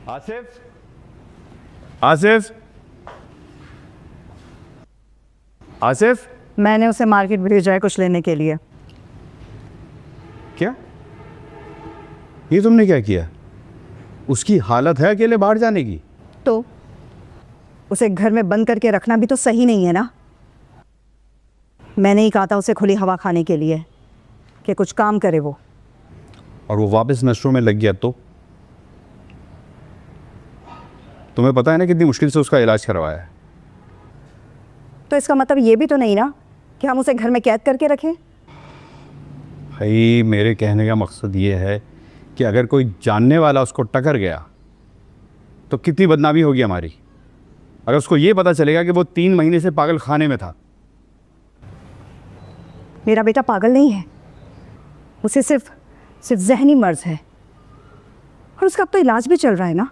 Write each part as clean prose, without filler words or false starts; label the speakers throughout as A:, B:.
A: आसिफ, आसिफ, आसिफ।
B: मैंने उसे मार्केट भेजा है कुछ लेने के लिए।
A: क्या? ये तुमने क्या किया? उसकी हालत है अकेले बाहर जाने की?
B: तो उसे घर में बंद करके रखना भी तो सही नहीं है ना। मैंने ही कहा था उसे खुली हवा खाने के लिए कि कुछ काम करे वो।
A: और वो वापस नशों में लग गया तो? तुम्हें पता है ना कितनी मुश्किल से उसका इलाज करवाया है।
B: तो इसका मतलब ये भी तो नहीं ना कि हम उसे घर में कैद करके रखें।
A: भाई मेरे कहने का मकसद ये है कि अगर कोई जानने वाला उसको टकर गया तो कितनी बदनामी होगी हमारी। अगर उसको ये पता चलेगा कि वो 3 महीने से पागल खाने में था।
B: मेरा बेटा पागल नहीं है, उसे सिर्फ जहनी मर्ज है और उसका अब तो इलाज भी चल रहा है ना।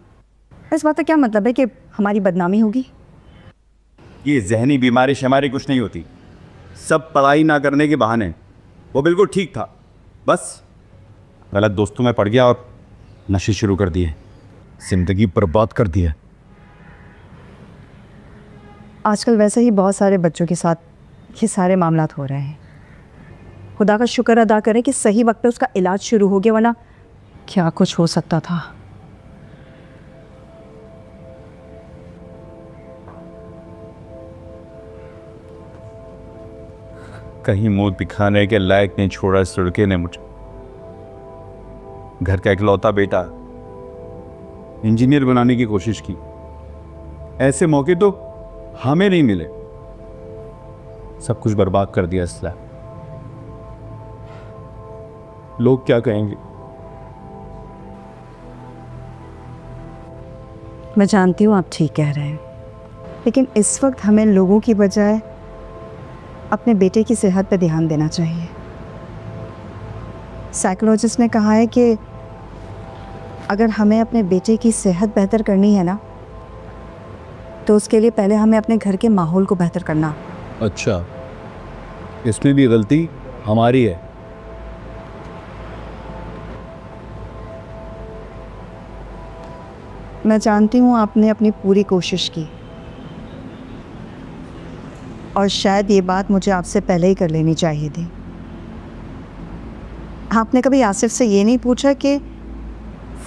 B: इस बात का क्या मतलब है कि हमारी बदनामी होगी?
A: ये जहनी बीमारी शमारी कुछ नहीं होती, सब पढ़ाई ना करने के बहाने। वो बिल्कुल ठीक था, बस गलत दोस्तों में पड़ गया और नशे शुरू कर दिए, जिंदगी बर्बाद कर दी है।
B: आजकल वैसे ही बहुत सारे बच्चों के साथ ये सारे मामलात हो रहे हैं। खुदा का शुक्र अदा करें कि सही वक्त पे उसका इलाज शुरू हो गया, वरना क्या कुछ हो सकता था।
A: कहीं मुंह दिखाने के लायक नहीं छोड़ा इस लड़के ने मुझे। घर का इकलौता बेटा इंजीनियर बनाने की कोशिश की। ऐसे मौके तो हमें नहीं मिले, सब कुछ बर्बाद कर दिया इसलिए। लोग क्या कहेंगे?
B: मैं जानती हूँ आप ठीक कह रहे हैं, लेकिन इस वक्त हमें लोगों की बजाय अपने बेटे की सेहत पर ध्यान देना चाहिए। साइकोलॉजिस्ट ने कहा है कि अगर हमें अपने बेटे की सेहत बेहतर करनी है ना, तो उसके लिए पहले हमें अपने घर के माहौल को बेहतर करना।
A: अच्छा, इसमें भी गलती हमारी है।
B: मैं जानती हूँ आपने अपनी पूरी कोशिश की और शायद ये बात मुझे आपसे पहले ही कर लेनी चाहिए थी। आपने कभी आसिफ से ये नहीं पूछा कि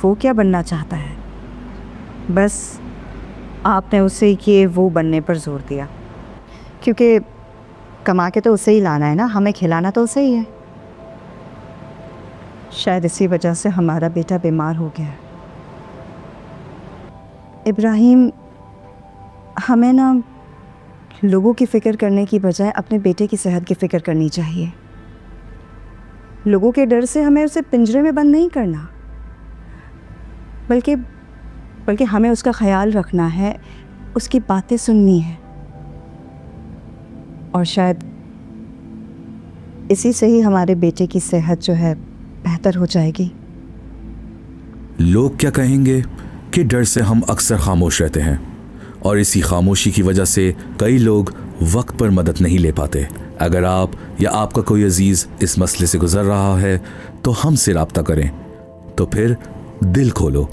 B: वो क्या बनना चाहता है? बस आपने उसे ये वो बनने पर जोर दिया, क्योंकि कमा के तो उसे ही लाना है ना, हमें खिलाना तो उसे ही है। शायद इसी वजह से हमारा बेटा बीमार हो गया है। इब्राहिम, हमें ना लोगों की फ़िक्र करने की बजाय अपने बेटे की सेहत की फ़िक्र करनी चाहिए। लोगों के डर से हमें उसे पिंजरे में बंद नहीं करना, बल्कि हमें उसका ख्याल रखना है, उसकी बातें सुननी है। और शायद इसी से ही हमारे बेटे की सेहत जो है बेहतर हो जाएगी।
C: लोग क्या कहेंगे कि डर से हम अक्सर खामोश रहते हैं और इसी खामोशी की वजह से कई लोग वक्त पर मदद नहीं ले पाते। अगर आप या आपका कोई अजीज़ इस मसले से गुजर रहा है तो हमसे राब्ता करें, तो फिर दिल खोलो।